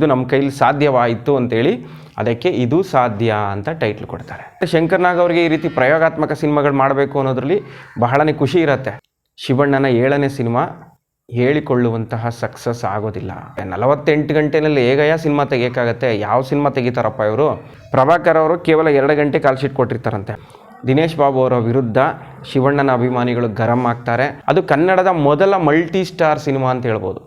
ಇದು ನಮ್ಮ ಕೈಲಿ ಸಾಧ್ಯವಾಯಿತು ಅಂತೇಳಿ ಅದಕ್ಕೆ ಇದು ಸಾಧ್ಯ ಅಂತ ಟೈಟ್ಲ್ ಕೊಡ್ತಾರೆ. ಶಂಕರ್ ನಾಗ್ ಅವರಿಗೆ ಈ ರೀತಿ ಪ್ರಯೋಗಾತ್ಮಕ ಸಿನಿಮಾಗಳು ಮಾಡಬೇಕು ಅನ್ನೋದ್ರಲ್ಲಿ ಬಹಳನೇ ಖುಷಿ ಇರುತ್ತೆ. ಶಿವಣ್ಣನ 7ನೇ ಸಿನಿಮಾ ಹೇಳಿಕೊಳ್ಳುವಂತಹ ಸಕ್ಸಸ್ ಆಗೋದಿಲ್ಲ. 48 ಗಂಟೆನಲ್ಲಿ ಹೇಗಯ್ಯ ಸಿನಿಮಾ ತೆಗಿಯೋಕ್ಕಾಗತ್ತೆ? ಯಾವ ಸಿನಿಮಾ ತೆಗಿತಾರಪ್ಪ ಇವರು? ಪ್ರಭಾಕರ್ ಅವರು ಕೇವಲ 2 ಗಂಟೆ ಕಾಲ್ಶೀಟ್ ಕೊಟ್ಟಿರ್ತಾರಂತೆ. ದಿನೇಶ್ ಬಾಬು ಅವರ ವಿರುದ್ಧ ಶಿವಣ್ಣನ ಅಭಿಮಾನಿಗಳು ಗರಂ ಆಗ್ತಾರೆ. ಅದು ಕನ್ನಡದ ಮೊದಲ ಮಲ್ಟಿ ಸ್ಟಾರ್ ಸಿನಿಮಾ ಅಂತ ಹೇಳ್ಬೋದು.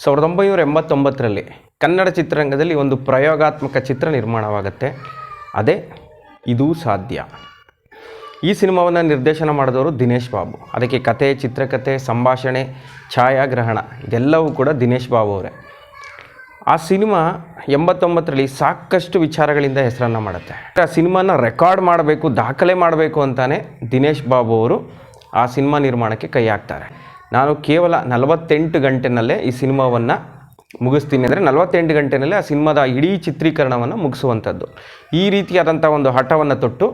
1989ರಲ್ಲಿ ಕನ್ನಡ ಚಿತ್ರರಂಗದಲ್ಲಿ ಒಂದು ಪ್ರಯೋಗಾತ್ಮಕ ಚಿತ್ರ ನಿರ್ಮಾಣವಾಗುತ್ತೆ. ಅದೇ ಇದು ಸಾಧ್ಯ. ಈ ಸಿನಿಮಾವನ್ನು ನಿರ್ದೇಶನ ಮಾಡಿದವರು ದಿನೇಶ್ ಬಾಬು. ಅದಕ್ಕೆ ಕತೆ, ಚಿತ್ರಕಥೆ, ಸಂಭಾಷಣೆ, ಛಾಯಾಗ್ರಹಣ ಇದೆಲ್ಲವೂ ಕೂಡ ದಿನೇಶ್ ಬಾಬು ಅವರೇ. ಆ ಸಿನಿಮಾ 89ರಲ್ಲಿ ಸಾಕಷ್ಟು ವಿಚಾರಗಳಿಂದ ಹೆಸರನ್ನು ಮಾಡುತ್ತೆ. ಆ ಸಿನಿಮಾನ ರೆಕಾರ್ಡ್ ಮಾಡಬೇಕು, ದಾಖಲೆ ಮಾಡಬೇಕು ಅಂತಾನೆ ದಿನೇಶ್ ಬಾಬು ಅವರು ಆ ಸಿನಿಮಾ ನಿರ್ಮಾಣಕ್ಕೆ ಕೈ ಹಾಕ್ತಾರೆ. ನಾನು ಕೇವಲ 48 ಗಂಟೆನಲ್ಲೇ ಈ ಸಿನಿಮಾವನ್ನು ಮುಗಿಸ್ತೀನಿ ಅಂದರೆ 48 ಗಂಟೆನಲ್ಲೇ ಆ ಸಿನಿಮಾದ ಇಡೀ ಚಿತ್ರೀಕರಣವನ್ನು ಮುಗಿಸುವಂಥದ್ದು. ಈ ರೀತಿಯಾದಂಥ ಒಂದು ಹಠವನ್ನು ತೊಟ್ಟು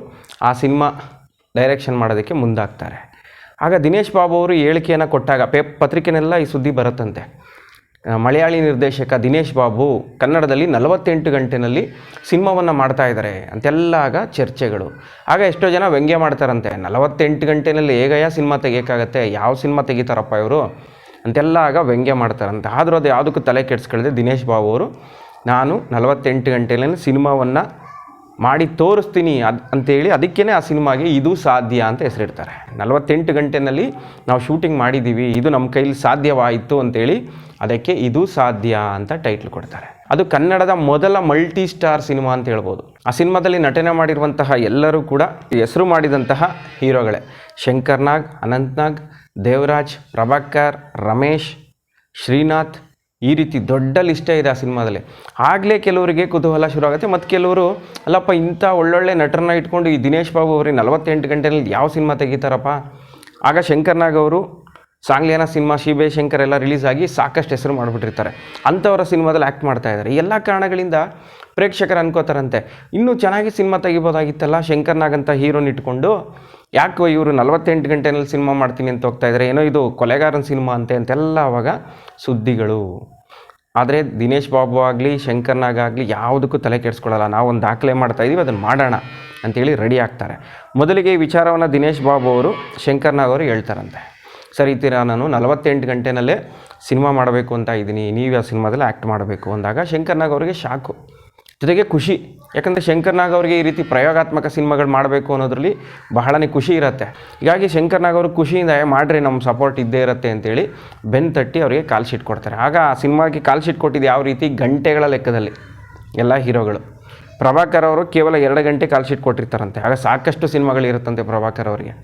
ಆ ಸಿನಿಮಾ ಡೈರೆಕ್ಷನ್ ಮಾಡೋದಕ್ಕೆ ಮುಂದಾಗ್ತಾರೆ. ಆಗ ದಿನೇಶ್ ಬಾಬು ಅವರು ಹೇಳಿಕೆಯನ್ನು ಕೊಟ್ಟಾಗ ಪತ್ರಿಕೆನೆಲ್ಲ ಈ ಸುದ್ದಿ ಬರುತ್ತಂತೆ. ಮಲಯಾಳಿ ನಿರ್ದೇಶಕ ದಿನೇಶ್ ಬಾಬು ಕನ್ನಡದಲ್ಲಿ 48 ಗಂಟೆನಲ್ಲಿ ಸಿನಿಮಾವನ್ನು ಮಾಡ್ತಾ ಇದ್ದಾರೆ ಅಂತೆಲ್ಲ ಆಗ ಚರ್ಚೆಗಳು. ಆಗ ಎಷ್ಟೋ ಜನ ವ್ಯಂಗ್ಯ ಮಾಡ್ತಾರಂತೆ, 48 ಗಂಟೆನಲ್ಲಿ ಹೇಗಯ್ಯ ಸಿನಿಮಾ ತೆಗಿಯೋಕ್ಕಾಗತ್ತೆ? ಯಾವ ಸಿನಿಮಾ ತೆಗಿತಾರಪ್ಪ ಇವರು ಅಂತೆಲ್ಲ ಆಗ ವ್ಯಂಗ್ಯ ಮಾಡ್ತಾರಂತೆ. ಆದರೂ ಅದು ಯಾವುದಕ್ಕೂ ತಲೆ ಕೆಡಿಸ್ಕೊಳ್ಳದೆ ದಿನೇಶ್ ಬಾಬು ಅವರು ನಾನು 48 ಗಂಟೆಯಲ್ಲಿ ಸಿನಿಮಾವನ್ನು ಮಾಡಿ ತೋರಿಸ್ತೀನಿ ಅಂಥೇಳಿ ಅದಕ್ಕೇ ಆ ಸಿನಿಮಾಗೆ ಇದು ಸಾಧ್ಯ ಅಂತ ಹೆಸರಿಡ್ತಾರೆ. 48 ಗಂಟೆನಲ್ಲಿ ನಾವು ಶೂಟಿಂಗ್ ಮಾಡಿದ್ದೀವಿ, ಇದು ನಮ್ಮ ಕೈಲಿ ಸಾಧ್ಯವಾಯಿತು ಅಂತೇಳಿ ಅದಕ್ಕೆ ಇದು ಸಾಧ್ಯ ಅಂತ ಟೈಟ್ಲ್ ಕೊಡ್ತಾರೆ. ಅದು ಕನ್ನಡದ ಮೊದಲ ಮಲ್ಟಿ ಸ್ಟಾರ್ ಸಿನಿಮಾ ಅಂತ ಹೇಳ್ಬೋದು. ಆ ಸಿನಿಮಾದಲ್ಲಿ ನಟನೆ ಮಾಡಿರುವಂತಹ ಎಲ್ಲರೂ ಕೂಡ ಹೆಸರು ಮಾಡಿದಂತಹ ಹೀರೋಗಳೇ. ಶಂಕರ್ ನಾಗ್, ಅನಂತ್ ನಾಗ್, ದೇವರಾಜ್, ಪ್ರಭಾಕರ್, ರಮೇಶ್, ಶ್ರೀನಾಥ್, ಈ ರೀತಿ ದೊಡ್ಡ ಲಿಸ್ಟೇ ಇದೆ ಆ ಸಿನಿಮಾದಲ್ಲಿ. ಆಗಲೇ ಕೆಲವರಿಗೆ ಕುತೂಹಲ ಶುರು ಆಗುತ್ತೆ. ಮತ್ತು ಕೆಲವರು ಅಲ್ಲಪ್ಪ ಇಂಥ ಒಳ್ಳೊಳ್ಳೆ ನಟರನ್ನ ಇಟ್ಕೊಂಡು ಈ ದಿನೇಶ್ ಬಾಬು ಅವರಿಗೆ 48 ಗಂಟೆಯಲ್ಲಿ ಯಾವ ಸಿನಿಮಾ ತೆಗಿತಾರಪ್ಪ? ಆಗ ಶಂಕರ್ ನಾಗ್ ಅವರು ಸಾಂಗ್ಲಿಯಾನ ಸಿನಿಮಾ, ಶಿಬೆ ಶಂಕರ್ ಎಲ್ಲ ರಿಲೀಸ್ ಆಗಿ ಸಾಕಷ್ಟು ಹೆಸರು ಮಾಡಿಬಿಟ್ಟಿರ್ತಾರೆ. ಅಂಥವರ ಸಿನಿಮಾದಲ್ಲಿ ಆ್ಯಕ್ಟ್ ಮಾಡ್ತಾಯಿದ್ದಾರೆ. ಎಲ್ಲ ಕಾರಣಗಳಿಂದ ಪ್ರೇಕ್ಷಕರು ಅನ್ಕೋತಾರಂತೆ, ಇನ್ನೂ ಚೆನ್ನಾಗಿ ಸಿನಿಮಾ ತೆಗಿಬೋದಾಗಿತ್ತಲ್ಲ ಶಂಕರ್ ನಾಗ್ ಅಂತ ಹೀರೋನ ಇಟ್ಕೊಂಡು, ಯಾಕೋ ಇವರು 48 ಗಂಟೆನಲ್ಲಿ ಸಿನಿಮಾ ಮಾಡ್ತೀನಿ ಅಂತ ಹೋಗ್ತಾಯಿದ್ದಾರೆ, ಏನೋ ಇದು ಕೊಲೆಗಾರನ ಸಿನಿಮಾ ಅಂತೆಲ್ಲ ಅವಾಗ ಸುದ್ದಿಗಳು. ಆದರೆ ದಿನೇಶ್ ಬಾಬು ಆಗಲಿ ಶಂಕರ್ ನಾಗ್ ಆಗಲಿ ಯಾವುದಕ್ಕೂ ತಲೆ ಕೆಡಿಸ್ಕೊಳ್ಳಲ್ಲ. ನಾವೊಂದು ದಾಖಲೆ ಮಾಡ್ತಾಯಿದ್ದೀವಿ, ಅದನ್ನು ಮಾಡೋಣ ಅಂತೇಳಿ ರೆಡಿ ಆಗ್ತಾರೆ. ಮೊದಲಿಗೆ ಈ ವಿಚಾರವನ್ನು ದಿನೇಶ್ ಬಾಬು ಅವರು ಶಂಕರ್ ನಾಗ್ ಅವರು ಹೇಳ್ತಾರಂತೆ, ಸರಿ ತೀರಾ ನಾನು 48 ಗಂಟೆನಲ್ಲೇ ಸಿನಿಮಾ ಮಾಡಬೇಕು ಅಂತ ಇದ್ದೀನಿ, ನೀವು ಆ ಸಿನಿಮಾದಲ್ಲಿ ಆ್ಯಕ್ಟ್ ಮಾಡಬೇಕು ಅಂದಾಗ ಶಂಕರ್ ನಾಗ್ ಅವರಿಗೆ ಶಾಕು, ಜೊತೆಗೆ ಖುಷಿ. ಯಾಕಂದರೆ ಶಂಕರ್ ನಾಗ್ ಅವರಿಗೆ ಈ ರೀತಿ ಪ್ರಯೋಗಾತ್ಮಕ ಸಿನಿಮಾಗಳು ಮಾಡಬೇಕು ಅನ್ನೋದ್ರಲ್ಲಿ ಬಹಳನೇ ಖುಷಿ ಇರುತ್ತೆ. ಹೀಗಾಗಿ ಶಂಕರ್ ನಾಗ್ ಅವರು ಖುಷಿಯಿಂದ ಮಾಡಿರಿ, ನಮ್ಮ ಸಪೋರ್ಟ್ ಇದ್ದೇ ಇರುತ್ತೆ ಅಂತೇಳಿ ಬೆನ್ನು ತಟ್ಟಿ ಅವರಿಗೆ ಕಾಲ್ ಶೀಟ್ ಕೊಡ್ತಾರೆ. ಆಗ ಆ ಸಿನಿಮಾಗೆ ಕಾಲ್ ಶೀಟ್ ಕೊಟ್ಟಿದ್ದು ಯಾವ ರೀತಿ? ಗಂಟೆಗಳ ಲೆಕ್ಕದಲ್ಲಿ ಎಲ್ಲ ಹೀರೋಗಳು. ಪ್ರಭಾಕರ್ ಅವರು ಕೇವಲ 2 ಗಂಟೆ ಕಾಲ್ ಶೀಟ್ ಕೊಟ್ಟಿರ್ತಾರಂತೆ. ಆಗ ಸಾಕಷ್ಟು ಸಿನಿಮಾಗಳಿರುತ್ತಂತೆ ಪ್ರಭಾಕರ್ ಅವರಿಗೆ.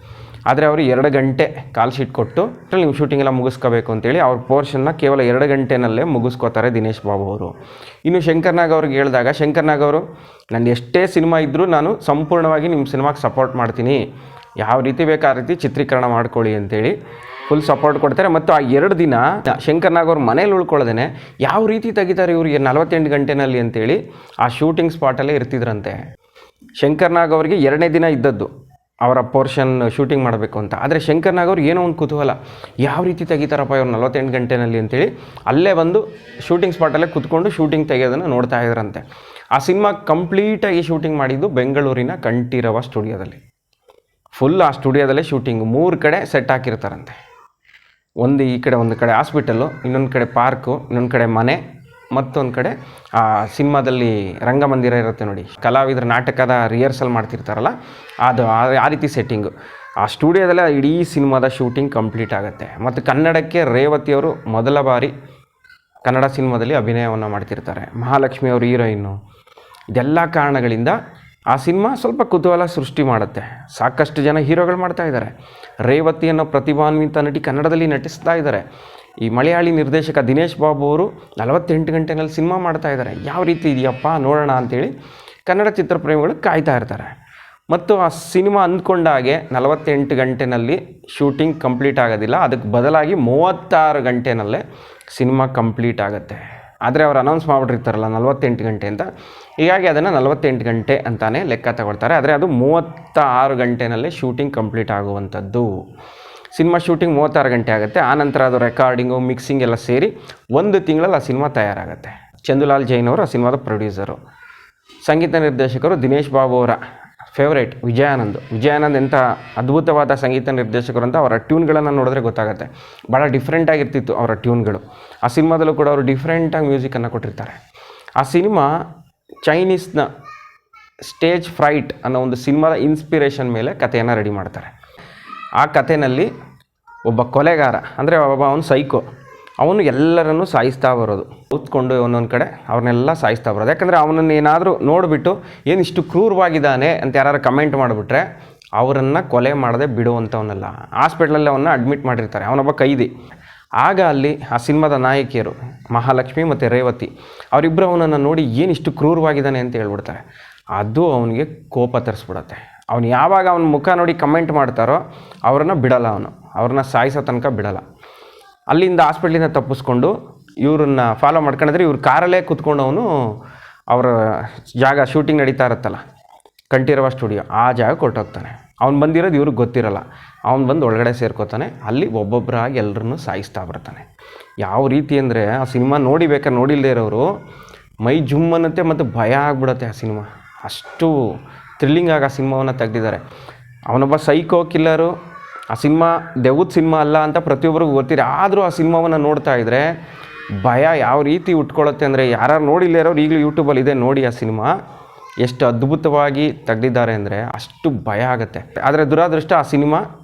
ಆದರೆ ಅವರು 2 ಗಂಟೆ ಕಾಲ್ ಶೀಟ್ ಕೊಟ್ಟು ನೀವು ಶೂಟಿಂಗ್ ಎಲ್ಲ ಮುಗಿಸ್ಕೋಬೇಕು ಅಂತೇಳಿ ಅವ್ರ ಪೋರ್ಷನ್ನ ಕೇವಲ 2 ಗಂಟೆನಲ್ಲೇ ಮುಗಿಸ್ಕೋತಾರೆ ದಿನೇಶ್ ಬಾಬು ಅವರು. ಇನ್ನು ಶಂಕರ್ ನಾಗ್ ಅವ್ರಿಗೆ ಹೇಳಿದಾಗ ಶಂಕರ್ ನಾಗ್ ಅವರು, ನಾನು ಎಷ್ಟೇ ಸಿನಿಮಾ ಇದ್ದರೂ ನಾನು ಸಂಪೂರ್ಣವಾಗಿ ನಿಮ್ಮ ಸಿನಿಮಾಗೆ ಸಪೋರ್ಟ್ ಮಾಡ್ತೀನಿ, ಯಾವ ರೀತಿ ಬೇಕು ಆ ರೀತಿ ಚಿತ್ರೀಕರಣ ಮಾಡ್ಕೊಳ್ಳಿ ಅಂತೇಳಿ ಫುಲ್ ಸಪೋರ್ಟ್ ಕೊಡ್ತಾರೆ. ಮತ್ತು ಆ 2 ದಿನ ಶಂಕರ್ ನಾಗ್ ಅವ್ರ ಮನೇಲಿ ಉಳ್ಕೊಳ್ಳೋದೇ ಯಾವ ರೀತಿ ತೆಗಿತಾರೆ ಇವ್ರಿಗೆ 48 ಗಂಟೆನಲ್ಲಿ ಅಂತೇಳಿ ಆ ಶೂಟಿಂಗ್ ಸ್ಪಾಟಲ್ಲೇ ಇರ್ತಿದ್ರಂತೆ. ಶಂಕರ್ ನಾಗ್ ಅವರಿಗೆ 2ನೇ ದಿನ ಇದ್ದದ್ದು ಅವರ ಪೋರ್ಷನ್ ಶೂಟಿಂಗ್ ಮಾಡಬೇಕು ಅಂತ. ಆದರೆ ಶಂಕರ್ ನಾಗ್ ಅವ್ರಿಗೆ ಏನೋ ಒಂದು ಕುತೂಹಲ, ಯಾವ ರೀತಿ ತೆಗಿತಾರಪ್ಪ ಇವ್ರು 48 ಗಂಟೆನಲ್ಲಿ ಅಂತೇಳಿ ಅಲ್ಲೇ ಬಂದು ಶೂಟಿಂಗ್ ಸ್ಪಾಟಲ್ಲೇ ಕೂತ್ಕೊಂಡು ಶೂಟಿಂಗ್ ತೆಗೆಯೋದನ್ನು ನೋಡ್ತಾ ಇದ್ರಂತೆ. ಆ ಸಿನಿಮಾ ಕಂಪ್ಲೀಟಾಗಿ ಶೂಟಿಂಗ್ ಮಾಡಿದ್ದು ಬೆಂಗಳೂರಿನ ಕಂಠೀರವ ಸ್ಟುಡಿಯೋದಲ್ಲಿ. ಫುಲ್ ಆ ಸ್ಟುಡಿಯೋದಲ್ಲೇ ಶೂಟಿಂಗ್. 3 ಕಡೆ ಸೆಟ್ ಹಾಕಿರ್ತಾರಂತೆ. ಒಂದು ಕಡೆ ಹಾಸ್ಪಿಟಲ್ಲು, ಇನ್ನೊಂದು ಕಡೆ ಪಾರ್ಕು, ಇನ್ನೊಂದು ಕಡೆ ಮನೆ, ಮತ್ತೊಂದು ಕಡೆ ಆ ಸಿನಿಮಾದಲ್ಲಿ ರಂಗಮಂದಿರ ಇರುತ್ತೆ ನೋಡಿ, ಕಲಾವಿದರ ನಾಟಕದ ರಿಹರ್ಸಲ್ ಮಾಡ್ತಿರ್ತಾರಲ್ಲ ಅದು ಆ ರೀತಿ ಸೆಟ್ಟಿಂಗು. ಆ ಸ್ಟುಡಿಯೋದಲ್ಲೇ ಇಡೀ ಸಿನಿಮಾದ ಶೂಟಿಂಗ್ ಕಂಪ್ಲೀಟ್ ಆಗುತ್ತೆ. ಮತ್ತು ಕನ್ನಡಕ್ಕೆ ರೇವತಿಯವರು ಮೊದಲ ಬಾರಿ ಕನ್ನಡ ಸಿನಿಮಾದಲ್ಲಿ ಅಭಿನಯವನ್ನು ಮಾಡ್ತಿರ್ತಾರೆ. ಮಹಾಲಕ್ಷ್ಮಿ ಅವರು ಹೀರೋಯಿನ್ನು. ಇದೆಲ್ಲ ಕಾರಣಗಳಿಂದ ಆ ಸಿನಿಮಾ ಸ್ವಲ್ಪ ಕುತೂಹಲ ಸೃಷ್ಟಿ ಮಾಡುತ್ತೆ. ಸಾಕಷ್ಟು ಜನ ಹೀರೋಗಳು ಮಾಡ್ತಾ ಇದ್ದಾರೆ. ರೇವತಿ ಅನ್ನೋ ಪ್ರತಿಭಾನ್ವಿತ ನಟಿ ಕನ್ನಡದಲ್ಲಿ ನಟಿಸ್ತಾ ಇದ್ದಾರೆ. ಈ ಮಲಯಾಳಿ ನಿರ್ದೇಶಕ ದಿನೇಶ್ ಬಾಬು ಅವರು 48 ಗಂಟೆನಲ್ಲಿ ಸಿನಿಮಾ ಮಾಡ್ತಾ ಇದ್ದಾರೆ. ಯಾವ ರೀತಿ ಇದೆಯಪ್ಪ ನೋಡೋಣ ಅಂಥೇಳಿ ಕನ್ನಡ ಚಿತ್ರಪ್ರೇಮಿಗಳು ಕಾಯ್ತಾ ಇರ್ತಾರೆ. ಮತ್ತು ಆ ಸಿನಿಮಾ ಅಂದ್ಕೊಂಡಾಗೆ 48 ಗಂಟೆನಲ್ಲಿ ಶೂಟಿಂಗ್ ಕಂಪ್ಲೀಟ್ ಆಗೋದಿಲ್ಲ, ಅದಕ್ಕೆ ಬದಲಾಗಿ 36 ಗಂಟೆನಲ್ಲೇ ಸಿನಿಮಾ ಕಂಪ್ಲೀಟ್ ಆಗುತ್ತೆ. ಆದರೆ ಅವ್ರು ಅನೌನ್ಸ್ ಮಾಡಿಬಿಟ್ಟಿರ್ತಾರಲ್ಲ 48 ಗಂಟೆ ಅಂತ, ಹೀಗಾಗಿ ಅದನ್ನು 48 ಗಂಟೆ ಅಂತಾನೆ ಲೆಕ್ಕ ತಗೊಳ್ತಾರೆ. ಆದರೆ ಅದು 36 ಗಂಟೆನಲ್ಲೇ ಶೂಟಿಂಗ್ ಕಂಪ್ಲೀಟ್ ಆಗುವಂಥದ್ದು. ಸಿನಿಮಾ ಶೂಟಿಂಗ್ 36 ಗಂಟೆ ಆಗುತ್ತೆ. ಆನಂತರ ಅದು ರೆಕಾರ್ಡಿಂಗು ಮಿಕ್ಸಿಂಗ್ ಎಲ್ಲ ಸೇರಿ 1 ತಿಂಗಳಲ್ಲಿ ಆ ಸಿನಿಮಾ ತಯಾರಾಗುತ್ತೆ. ಚಂದುಲಾಲ್ ಜೈನ್ ಅವರು ಆ ಸಿನಿಮಾದ ಪ್ರೊಡ್ಯೂಸರು. ಸಂಗೀತ ನಿರ್ದೇಶಕರು ದಿನೇಶ್ ಬಾಬು ಅವರ ಫೇವ್ರೇಟ್ ವಿಜಯಾನಂದ್ ಎಂಥ ಅದ್ಭುತವಾದ ಸಂಗೀತ ನಿರ್ದೇಶಕರು ಅಂತ ಅವರ ಟ್ಯೂನ್ಗಳನ್ನು ನೋಡಿದ್ರೆ ಗೊತ್ತಾಗುತ್ತೆ. ಭಾಳ ಡಿಫ್ರೆಂಟಾಗಿರ್ತಿತ್ತು ಅವರ ಟ್ಯೂನ್ಗಳು. ಆ ಸಿನಿಮಾದಲ್ಲೂ ಕೂಡ ಅವರು ಡಿಫ್ರೆಂಟಾಗಿ ಮ್ಯೂಸಿಕನ್ನು ಕೊಟ್ಟಿರ್ತಾರೆ. ಆ ಸಿನಿಮಾ ಚೈನೀಸ್ನ ಸ್ಟೇಜ್ ಫ್ರೈಟ್ ಅನ್ನೋ ಒಂದು ಸಿನಿಮಾದ ಇನ್ಸ್ಪಿರೇಷನ್ ಮೇಲೆ ಕಥೆಯನ್ನು ರೆಡಿ ಮಾಡ್ತಾರೆ. ಆ ಕಥೆಯಲ್ಲಿ ಒಬ್ಬ ಕೊಲೆಗಾರ ಅಂದರೆ ಅವನು ಸೈಕೋ, ಅವನು ಎಲ್ಲರನ್ನೂ ಸಾಯಿಸ್ತಾ ಬರೋದು, ಕೂತ್ಕೊಂಡು ಒಂದೊಂದು ಕಡೆ ಅವ್ರನ್ನೆಲ್ಲ ಸಾಯಿಸ್ತಾ ಬರೋದು. ಯಾಕಂದರೆ ಅವನನ್ನು ಏನಾದರೂ ನೋಡಿಬಿಟ್ಟು ಏನಿಷ್ಟು ಕ್ರೂರವಾಗಿದ್ದಾನೆ ಅಂತ ಯಾರು ಕಮೆಂಟ್ ಮಾಡಿಬಿಟ್ರೆ ಅವರನ್ನು ಕೊಲೆ ಮಾಡದೆ ಬಿಡುವಂಥವನಲ್ಲ. ಹಾಸ್ಪಿಟ್ಲಲ್ಲಿ ಅವನ್ನ ಅಡ್ಮಿಟ್ ಮಾಡಿರ್ತಾರೆ, ಅವನೊಬ್ಬ ಕೈದಿ. ಆಗ ಅಲ್ಲಿ ಆ ಸಿನಿಮಾದ ನಾಯಕಿಯರು ಮಹಾಲಕ್ಷ್ಮಿ ಮತ್ತು ರೇವತಿ ಅವರಿಬ್ಬರು ಅವನನ್ನು ನೋಡಿ ಏನಿಷ್ಟು ಕ್ರೂರವಾಗಿದ್ದಾನೆ ಅಂತ ಹೇಳ್ಬಿಡ್ತಾರೆ. ಅದು ಅವನಿಗೆ ಕೋಪ ತರಿಸ್ಬಿಡತ್ತೆ. ಅವನು ಯಾವಾಗ ಅವನ ಮುಖ ನೋಡಿ ಕಮೆಂಟ್ ಮಾಡ್ತಾರೋ ಅವ್ರನ್ನ ಬಿಡಲ್ಲ, ಅವ್ರನ್ನ ಸಾಯಿಸೋ ತನಕ ಬಿಡಲ್ಲ. ಅಲ್ಲಿಂದ ಹಾಸ್ಪಿಟ್ಲಿಂದ ತಪ್ಪಿಸ್ಕೊಂಡು ಇವ್ರನ್ನ ಫಾಲೋ ಮಾಡ್ಕೊಂಡಿದ್ರೆ ಇವ್ರ ಕಾರಲ್ಲೇ ಕೂತ್ಕೊಂಡು ಅವನು ಅವರ ಜಾಗ ಶೂಟಿಂಗ್ ನಡೀತಾ ಇರುತ್ತಲ್ಲ ಕಂಠೀರವ ಸ್ಟುಡಿಯೋ, ಆ ಜಾಗ ಕೊಟ್ಟೋಗ್ತಾನೆ. ಅವ್ನು ಬಂದಿರೋದು ಇವ್ರಿಗೆ ಗೊತ್ತಿರಲ್ಲ. ಅವ್ನು ಬಂದು ಒಳಗಡೆ ಸೇರ್ಕೋತಾನೆ. ಅಲ್ಲಿ ಒಬ್ಬೊಬ್ಬರಾಗಿ ಎಲ್ಲರನ್ನೂ ಸಾಯಿಸ್ತಾ ಬರ್ತಾನೆ. ಯಾವ ರೀತಿ ಅಂದರೆ ಆ ಸಿನಿಮಾ ನೋಡಿಲ್ಲದೆ ಇರೋರು ಮೈ ಜುಮ್ ಅನ್ನತ್ತೆ ಮತ್ತು ಭಯ ಆಗ್ಬಿಡುತ್ತೆ. ಆ ಸಿನಿಮಾ ಅಷ್ಟು ಥ್ರಿಲ್ಲಿಂಗಾಗಿ ಆ ಸಿನಿಮಾವನ್ನು ತೆಗೆದಿದ್ದಾರೆ. ಅವನೊಬ್ಬ ಸೈಕೋ ಕಿಲ್ಲರು. ಆ ಸಿನಿಮಾ ದೆವ್ವದ ಸಿನಿಮಾ ಅಲ್ಲ ಅಂತ ಪ್ರತಿಯೊಬ್ಬರಿಗೂ ಗೊತ್ತಿದೆ. ಆದರೂ ಆ ಸಿನಿಮಾವನ್ನು ನೋಡ್ತಾ ಇದ್ದರೆ ಭಯ ಯಾವ ರೀತಿ ಉಟ್ಕೊಳ್ಳುತ್ತೆ ಅಂದರೆ, ಯಾರು ನೋಡಿಲ್ಲೇ ಇರೋರು ಈಗಲೂ ಯೂಟ್ಯೂಬಲ್ಲಿ ಇದೆ ನೋಡಿ. ಆ ಸಿನಿಮಾ ಎಷ್ಟು ಅದ್ಭುತವಾಗಿ ತೆಗೆದಿದ್ದಾರೆ ಅಂದರೆ ಅಷ್ಟು ಭಯ ಆಗುತ್ತೆ. ಆದರೆ ದುರಾದೃಷ್ಟ ಆ ಸಿನಿಮಾ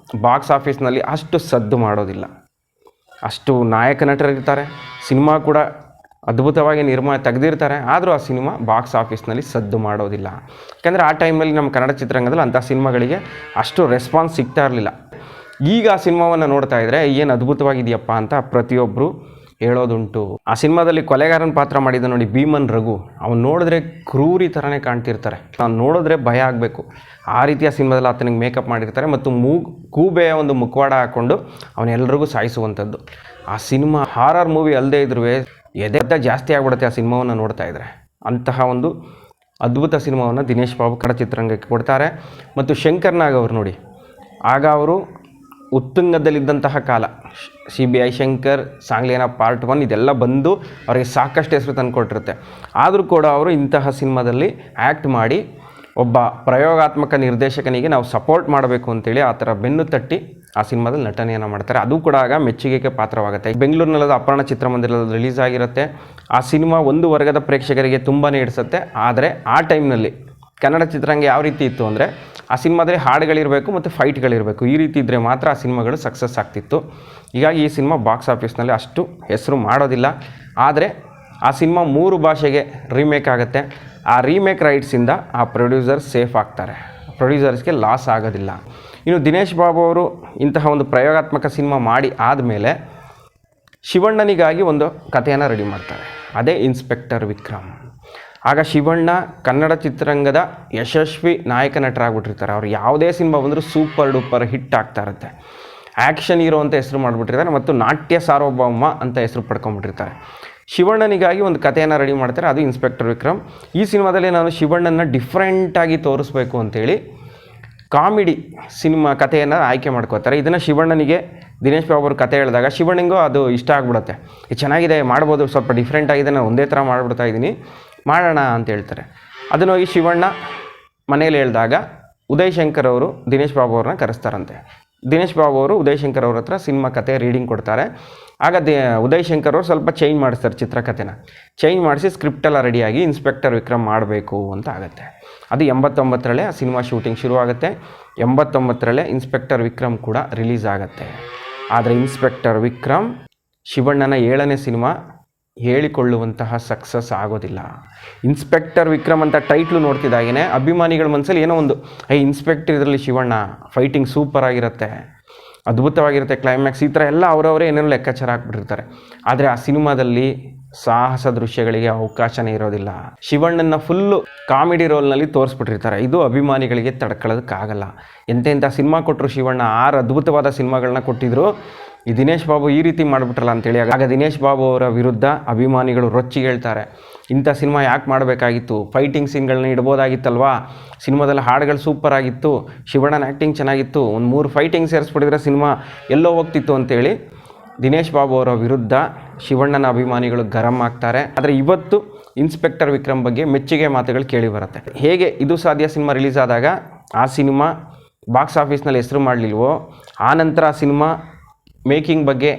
ಬಾಕ್ಸ್ ಆಫೀಸ್ನಲ್ಲಿ ಅಷ್ಟು ಸದ್ದು ಮಾಡೋದಿಲ್ಲ. ಅಷ್ಟು ನಾಯಕ ನಟರಿರ್ತಾರೆ, ಸಿನಿಮಾ ಕೂಡ ಅದ್ಭುತವಾಗಿ ತೆಗೆದಿರ್ತಾರೆ. ಆದರೂ ಆ ಸಿನಿಮಾ ಬಾಕ್ಸ್ ಆಫೀಸ್ನಲ್ಲಿ ಸದ್ದು ಮಾಡೋದಿಲ್ಲ. ಯಾಕೆಂದರೆ ಆ ಟೈಮಲ್ಲಿ ನಮ್ಮ ಕನ್ನಡ ಚಿತ್ರರಂಗದಲ್ಲಿ ಅಂಥ ಸಿನಿಮಾಗಳಿಗೆ ಅಷ್ಟು ರೆಸ್ಪಾನ್ಸ್ ಸಿಗ್ತಾ ಇರಲಿಲ್ಲ. ಈಗ ಆ ಸಿನಿಮಾವನ್ನು ನೋಡ್ತಾ ಇದ್ದರೆ ಏನು ಅದ್ಭುತವಾಗಿದೆಯಪ್ಪ ಅಂತ ಪ್ರತಿಯೊಬ್ಬರು ಹೇಳೋದುಂಟು. ಆ ಸಿನಿಮಾದಲ್ಲಿ ಕೊಲೆಗಾರನ ಪಾತ್ರ ಮಾಡಿದ ನೋಡಿ ಭೀಮನ್ ರಘು, ಅವ್ನು ನೋಡಿದ್ರೆ ಕ್ರೂರಿ ಥರನೇ ಕಾಣ್ತಿರ್ತಾರೆ. ಅವ್ನು ನೋಡಿದ್ರೆ ಭಯ ಆಗಬೇಕು. ಆ ರೀತಿಯ ಸಿನಿಮಾದಲ್ಲಿ ಆತನಿಗೆ ಮೇಕಪ್ ಮಾಡಿರ್ತಾರೆ ಮತ್ತು ಕೂಬೆಯ ಒಂದು ಮುಖವಾಡ ಹಾಕ್ಕೊಂಡು ಅವನೆಲ್ಲರಿಗೂ ಸಾಯಿಸುವಂಥದ್ದು. ಆ ಸಿನಿಮಾ ಹಾರರ್ ಮೂವಿ ಅಲ್ಲದೆ ಇದ್ರೂ ಎದೆ ಜಾಸ್ತಿ ಆಗ್ಬಿಡುತ್ತೆ ಆ ಸಿನಿಮಾವನ್ನು ನೋಡ್ತಾ ಇದ್ದರೆ. ಅಂತಹ ಒಂದು ಅದ್ಭುತ ಸಿನಿಮಾವನ್ನು ದಿನೇಶ್ ಬಾಬು ಕನ್ನಡ ಚಿತ್ರರಂಗಕ್ಕೆ ಕೊಡ್ತಾರೆ. ಮತ್ತು ಶಂಕರ್ ನಾಗ್ ಅವರು ನೋಡಿ, ಆಗ ಅವರು ಉತ್ತುಂಗದಲ್ಲಿದ್ದಂತಹ ಕಾಲ. CBI ಶಂಕರ್, ಸಾಂಗ್ಲಿಯಾನ ಪಾರ್ಟ್ 1 ಇದೆಲ್ಲ ಬಂದು ಅವರಿಗೆ ಸಾಕಷ್ಟು ಹೆಸರು ತಂದುಕೊಟ್ಟಿರುತ್ತೆ. ಆದರೂ ಕೂಡ ಅವರು ಇಂತಹ ಸಿನಿಮಾದಲ್ಲಿ ಆ್ಯಕ್ಟ್ ಮಾಡಿ ಒಬ್ಬ ಪ್ರಯೋಗಾತ್ಮಕ ನಿರ್ದೇಶಕನಿಗೆ ನಾವು ಸಪೋರ್ಟ್ ಮಾಡಬೇಕು ಅಂತೇಳಿ ಆ ಥರ ಬೆನ್ನು ತಟ್ಟಿ ಆ ಸಿನಿಮಾದಲ್ಲಿ ನಟನೆಯನ್ನು ಮಾಡ್ತಾರೆ. ಅದು ಕೂಡ ಆಗ ಮೆಚ್ಚುಗೆಗೆ ಪಾತ್ರವಾಗುತ್ತೆ. ಬೆಂಗಳೂರಿನಲ್ಲದ ಅಪರ್ಣ ಚಿತ್ರಮಂದಿರದಲ್ಲಿ ರಿಲೀಸ್ ಆಗಿರುತ್ತೆ. ಆ ಸಿನಿಮಾ ಒಂದು ವರ್ಗದ ಪ್ರೇಕ್ಷಕರಿಗೆ ತುಂಬಾ ಹಿಡಿಸುತ್ತೆ. ಆದರೆ ಆ ಟೈಮ್ನಲ್ಲಿ ಕನ್ನಡ ಚಿತ್ರರಂಗ ಯಾವ ರೀತಿ ಇತ್ತು ಅಂದರೆ, ಆ ಸಿನಿಮಾದಲ್ಲಿ ಹಾಡುಗಳಿರಬೇಕು ಮತ್ತು ಫೈಟ್ಗಳಿರಬೇಕು. ಈ ರೀತಿ ಇದ್ದರೆ ಮಾತ್ರ ಆ ಸಿನಿಮಾಗಳು ಸಕ್ಸಸ್ ಆಗ್ತಿತ್ತು. ಹೀಗಾಗಿ ಈ ಸಿನಿಮಾ ಬಾಕ್ಸ್ ಆಫೀಸ್ನಲ್ಲಿ ಅಷ್ಟು ಹೆಸರು ಮಾಡೋದಿಲ್ಲ. ಆದರೆ ಆ ಸಿನಿಮಾ 3 ಭಾಷೆಗೆ ರೀಮೇಕ್ ಆಗುತ್ತೆ. ಆ ರೀಮೇಕ್ ರೈಟ್ಸಿಂದ ಆ ಪ್ರೊಡ್ಯೂಸರ್ ಸೇಫ್ ಆಗ್ತಾರೆ, ಪ್ರೊಡ್ಯೂಸರ್ಸ್ಗೆ ಲಾಸ್ ಆಗೋದಿಲ್ಲ. ಇನ್ನು ದಿನೇಶ್ ಬಾಬು ಅವರು ಇಂತಹ ಒಂದು ಪ್ರಯೋಗಾತ್ಮಕ ಸಿನಿಮಾ ಮಾಡಿ ಆದಮೇಲೆ ಶಿವಣ್ಣನಿಗಾಗಿ ಒಂದು ಕಥೆಯನ್ನು ರೆಡಿ ಮಾಡ್ತಾರೆ. ಅದೇ ಇನ್ಸ್ಪೆಕ್ಟರ್ ವಿಕ್ರಮ್. ಆಗ ಶಿವಣ್ಣ ಕನ್ನಡ ಚಿತ್ರರಂಗದ ಯಶಸ್ವಿ ನಾಯಕ ನಟರಾಗ್ಬಿಟ್ಟಿರ್ತಾರೆ. ಅವ್ರು ಯಾವುದೇ ಸಿನಿಮಾ ಬಂದರೂ ಸೂಪರ್ ಡೂಪರ್ ಹಿಟ್ ಆಗ್ತಾ ಇರುತ್ತೆ. ಆ್ಯಕ್ಷನ್ ಹೀರೋ ಅಂತ ಹೆಸರು ಮಾಡಿಬಿಟ್ಟಿರ್ತಾರೆ ಮತ್ತು ನಾಟ್ಯ ಸಾರ್ವಭೌಮ ಅಂತ ಹೆಸರು ಪಡ್ಕೊಂಡ್ಬಿಟ್ಟಿರ್ತಾರೆ. ಶಿವಣ್ಣನಿಗಾಗಿ ಒಂದು ಕಥೆಯನ್ನು ರೆಡಿ ಮಾಡ್ತಾರೆ, ಅದು ಇನ್ಸ್ಪೆಕ್ಟರ್ ವಿಕ್ರಮ್. ಈ ಸಿನಿಮಾದಲ್ಲಿ ನಾನು ಶಿವಣ್ಣನ ಡಿಫ್ರೆಂಟಾಗಿ ತೋರಿಸ್ಬೇಕು ಅಂತೇಳಿ ಕಾಮಿಡಿ ಸಿನಿಮಾ ಕಥೆಯನ್ನು ಆಯ್ಕೆ ಮಾಡ್ಕೋತಾರೆ. ಇದನ್ನು ಶಿವಣ್ಣನಿಗೆ ದಿನೇಶ್ ಬಾಬು ಅವರು ಕತೆ ಹೇಳಿದಾಗ ಶಿವಣ್ಣನಿಗೂ ಅದು ಇಷ್ಟ ಆಗಿಬಿಡುತ್ತೆ. ಇದು ಚೆನ್ನಾಗಿದೆ, ಮಾಡ್ಬೋದು, ಸ್ವಲ್ಪ ಡಿಫ್ರೆಂಟ್ ಆಗಿದೆ, ನಾನು ಒಂದೇ ಥರ ಮಾಡಿಬಿಡ್ತಾ ಇದ್ದೀನಿ, ಮಾಡೋಣ ಅಂತ ಹೇಳ್ತಾರೆ. ಅದನ್ನು ಹೋಗಿ ಶಿವಣ್ಣ ಮನೇಲಿ ಹೇಳಿದಾಗ ಉದಯ್ ಶಂಕರ್ ಅವರು ದಿನೇಶ್ ಬಾಬು ಅವ್ರನ್ನ ಕರೆಸ್ತಾರಂತೆ. ದಿನೇಶ್ ಬಾಬು ಅವರು ಉದಯ್ ಶಂಕರ್ ಅವ್ರ ಹತ್ರ ಸಿನಿಮಾ ಕತೆ ರೀಡಿಂಗ್ ಕೊಡ್ತಾರೆ. ಆಗ ಉದಯ್ ಶಂಕರ್ ಅವರು ಸ್ವಲ್ಪ ಚೇಂಜ್ ಮಾಡಿಸ್ತಾರೆ, ಚಿತ್ರಕಥೆನ ಚೇಂಜ್ ಮಾಡಿಸಿ ಸ್ಕ್ರಿಪ್ಟೆಲ್ಲ ರೆಡಿಯಾಗಿ ಇನ್ಸ್ಪೆಕ್ಟರ್ ವಿಕ್ರಮ್ ಮಾಡಬೇಕು ಅಂತ ಆಗುತ್ತೆ. ಅದು 89ರಲ್ಲೇ ಆ ಸಿನಿಮಾ ಶೂಟಿಂಗ್ ಶುರುವಾಗುತ್ತೆ. 89ರಲ್ಲೇ ಇನ್ಸ್ಪೆಕ್ಟರ್ ವಿಕ್ರಮ್ ಕೂಡ ರಿಲೀಸ್ ಆಗುತ್ತೆ. ಆದರೆ ಇನ್ಸ್ಪೆಕ್ಟರ್ ವಿಕ್ರಮ್ ಶಿವಣ್ಣನ 7ನೇ ಸಿನಿಮಾ ಹೇಳಿಕೊಳ್ಳುವಂತಹ ಸಕ್ಸಸ್ ಆಗೋದಿಲ್ಲ. ಇನ್ಸ್ಪೆಕ್ಟರ್ ವಿಕ್ರಮ್ ಅಂತ ಟೈಟ್ಲು ನೋಡ್ತಿದ್ದಾಗೇ ಅಭಿಮಾನಿಗಳ ಮನಸ್ಸಲ್ಲಿ ಏನೋ ಒಂದು, ಇನ್ಸ್ಪೆಕ್ಟರ್ ಇದರಲ್ಲಿ ಶಿವಣ್ಣ ಫೈಟಿಂಗ್ ಸೂಪರ್ ಆಗಿರುತ್ತೆ, ಅದ್ಭುತವಾಗಿರುತ್ತೆ, ಕ್ಲೈಮ್ಯಾಕ್ಸ್, ಈ ಥರ ಎಲ್ಲ ಅವರವರೇ ಏನೇನೋ ಲೆಕ್ಕಾಚಾರ ಹಾಕ್ಬಿಟ್ಟಿರ್ತಾರೆ. ಆದರೆ ಆ ಸಿನಿಮಾದಲ್ಲಿ ಸಾಹಸ ದೃಶ್ಯಗಳಿಗೆ ಅವಕಾಶನೇ ಇರೋದಿಲ್ಲ. ಶಿವಣ್ಣನ ಫುಲ್ಲು ಕಾಮಿಡಿ ರೋಲ್ನಲ್ಲಿ ತೋರಿಸ್ಬಿಟ್ಟಿರ್ತಾರೆ. ಇದು ಅಭಿಮಾನಿಗಳಿಗೆ ತಡ್ಕೊಳ್ಳೋದಕ್ಕಾಗಲ್ಲ. ಎಂತೆಂಥ ಸಿನಿಮಾ ಕೊಟ್ಟರು ಶಿವಣ್ಣ, 6 ಅದ್ಭುತವಾದ ಸಿನಿಮಾಗಳನ್ನ ಕೊಟ್ಟಿದ್ರು. ಈ ದಿನೇಶ್ ಬಾಬು ಈ ರೀತಿ ಮಾಡಿಬಿಟ್ರಲ್ಲ ಅಂತೇಳಿ. ಆಗ ದಿನೇಶ್ ಬಾಬು ಅವರ ವಿರುದ್ಧ ಅಭಿಮಾನಿಗಳು ರೊಚ್ಚಿಗೆ ಹೇಳ್ತಾರೆ, ಇಂಥ ಸಿನಿಮಾ ಯಾಕೆ ಮಾಡಬೇಕಾಗಿತ್ತು, ಫೈಟಿಂಗ್ ಸೀನ್ಗಳನ್ನ ಇಡ್ಬೋದಾಗಿತ್ತಲ್ವಾ, ಸಿನಿಮಾದಲ್ಲಿ ಹಾಡುಗಳು ಸೂಪರ್ ಆಗಿತ್ತು, ಶಿವಣ್ಣನ ಆ್ಯಕ್ಟಿಂಗ್ ಚೆನ್ನಾಗಿತ್ತು, ಒಂದು 3 ಫೈಟಿಂಗ್ ಸೇರಿಸ್ಬಿಟ್ಟಿದ್ರೆ ಸಿನಿಮಾ ಎಲ್ಲೋ ಹೋಗ್ತಿತ್ತು ಅಂತೇಳಿ ದಿನೇಶ್ ಬಾಬು ಅವರ ವಿರುದ್ಧ ಶಿವಣ್ಣನ ಅಭಿಮಾನಿಗಳು ಗರಂ ಆಗ್ತಾರೆ. ಆದರೆ ಇವತ್ತು ಇನ್ಸ್ಪೆಕ್ಟರ್ ವಿಕ್ರಮ್ ಬಗ್ಗೆ ಮೆಚ್ಚುಗೆ ಮಾತುಗಳು ಕೇಳಿ ಬರುತ್ತೆ. ಹೇಗೆ ಇದು ಸಾಧ್ಯ ಸಿನಿಮಾ ರಿಲೀಸ್ ಆದಾಗ ಆ ಸಿನಿಮಾ ಬಾಕ್ಸ್ ಆಫೀಸ್ನಲ್ಲಿ ಹೆಸರು ಮಾಡಲಿಲ್ವೋ, ಆನಂತರ ಆ ಸಿನಿಮಾ ಮೇಕಿಂಗ್ ಬಗ್ಗೆ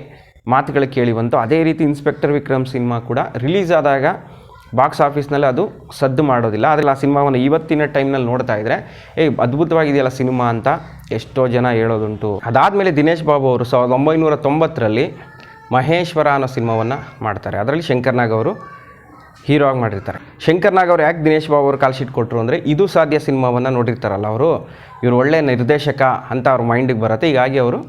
ಮಾತುಗಳು ಕೇಳಿ ಬಂತು, ಅದೇ ರೀತಿ ಇನ್ಸ್ಪೆಕ್ಟರ್ ವಿಕ್ರಮ್ ಸಿನಿಮಾ ಕೂಡ ರಿಲೀಸ್ ಆದಾಗ ಬಾಕ್ಸ್ ಆಫೀಸ್ನಲ್ಲಿ ಅದು ಸದ್ದು ಮಾಡೋದಿಲ್ಲ. ಆದರೆ ಆ ಸಿನಿಮಾವನ್ನು ಇವತ್ತಿನ ಟೈಮ್ನಲ್ಲಿ ನೋಡ್ತಾ ಇದ್ದರೆ ಅದ್ಭುತವಾಗಿದೆಯಲ್ಲ ಸಿನಿಮಾ ಅಂತ ಎಷ್ಟೋ ಜನ ಹೇಳೋದುಂಟು. ಅದಾದಮೇಲೆ ದಿನೇಶ್ ಬಾಬು ಅವರು 1990ರಲ್ಲಿ ಮಹೇಶ್ವರ ಅನ್ನೋ ಸಿನಿಮಾವನ್ನು ಮಾಡ್ತಾರೆ. ಅದರಲ್ಲಿ ಶಂಕರ್ ನಾಗ್ ಅವರು ಹೀರೋ ಆಗಿ ಮಾಡಿರ್ತಾರೆ. ಶಂಕರ್ ನಾಗ್ ಅವರು ಯಾಕೆ ದಿನೇಶ್ ಬಾಬು ಅವರು ಕಾಲ್ ಶೀಟ್ ಕೊಟ್ಟರು ಅಂದರೆ, ಇದು ಸಾಧ್ಯ ಸಿನಿಮಾವನ್ನು ನೋಡಿರ್ತಾರಲ್ಲ ಅವರು, ಇವರು ಒಳ್ಳೆಯ ನಿರ್ದೇಶಕ ಅಂತ ಅವ್ರ ಮೈಂಡಿಗೆ ಬರುತ್ತೆ. ಹೀಗಾಗಿ ಅವರು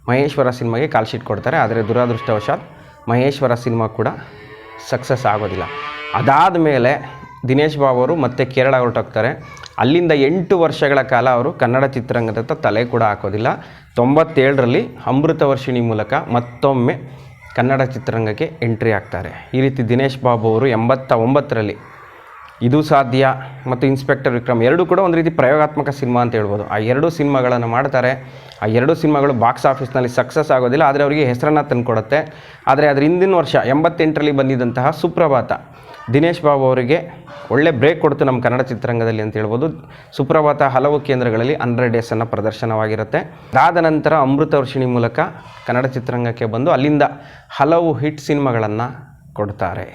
ಮಹೇಶ್ವರ ಸಿನಿಮಾಗೆ ಕಾಲ್ ಶೀಟ್ ಕೊಡ್ತಾರೆ. ಆದರೆ ದುರದೃಷ್ಟವಶಾತ್ ಮಹೇಶ್ವರ ಸಿನಿಮಾ ಕೂಡ ಸಕ್ಸಸ್ ಆಗೋದಿಲ್ಲ. ಅದಾದ ಮೇಲೆ ದಿನೇಶ್ ಬಾಬು ಅವರು ಮತ್ತೆ ಕೇರಳ ಹೊರಟೋಗ್ತಾರೆ. ಅಲ್ಲಿಂದ 8 ವರ್ಷಗಳ ಕಾಲ ಅವರು ಕನ್ನಡ ಚಿತ್ರರಂಗದತ್ತ ತಲೆ ಕೂಡ ಹಾಕೋದಿಲ್ಲ. 97ರಲ್ಲಿ ಅಮೃತವರ್ಷಿಣಿ ಮೂಲಕ ಮತ್ತೊಮ್ಮೆ ಕನ್ನಡ ಚಿತ್ರರಂಗಕ್ಕೆ ಎಂಟ್ರಿ ಆಗ್ತಾರೆ. ಈ ರೀತಿ ದಿನೇಶ್ ಬಾಬು ಅವರು 89ರಲ್ಲಿ ಇದು ಸಾಧ್ಯ ಮತ್ತು ಇನ್ಸ್ಪೆಕ್ಟರ್ ವಿಕ್ರಮ್ ಎರಡೂ ಕೂಡ ಒಂದು ರೀತಿ ಪ್ರಯೋಗಾತ್ಮಕ ಸಿನಿಮಾ ಅಂತ ಹೇಳ್ಬೋದು. ಆ 2 ಸಿನಿಮಾಗಳನ್ನು ಮಾಡ್ತಾರೆ. ಆ 2 ಸಿನಿಮಾಗಳು ಬಾಕ್ಸ್ ಆಫೀಸ್ನಲ್ಲಿ ಸಕ್ಸಸ್ ಆಗೋದಿಲ್ಲ, ಆದರೆ ಅವರಿಗೆ ಹೆಸರನ್ನು ತಂದುಕೊಡುತ್ತೆ. ಆದರೆ ಅದರ ಹಿಂದಿನ ವರ್ಷ 88ರಲ್ಲಿ ಬಂದಿದ್ದಂತಹ ಸುಪ್ರಭಾತ ದಿನೇಶ್ ಬಾಬು ಅವರಿಗೆ ಒಳ್ಳೆ ಬ್ರೇಕ್ ಕೊಡ್ತು ನಮ್ಮ ಕನ್ನಡ ಚಿತ್ರರಂಗದಲ್ಲಿ ಅಂತ ಹೇಳ್ಬೋದು. ಸುಪ್ರಭಾತ ಹಲವು ಕೇಂದ್ರಗಳಲ್ಲಿ 100 ಡೇಸನ್ನು ಪ್ರದರ್ಶನವಾಗಿರುತ್ತೆ. ಅದಾದ ನಂತರ ಅಮೃತವರ್ಷಿಣಿ ಮೂಲಕ ಕನ್ನಡ ಚಿತ್ರರಂಗಕ್ಕೆ ಬಂದು ಅಲ್ಲಿಂದ ಹಲವು ಹಿಟ್ ಸಿನಿಮಾಗಳನ್ನು ಕೊಡ್ತಾರೆ.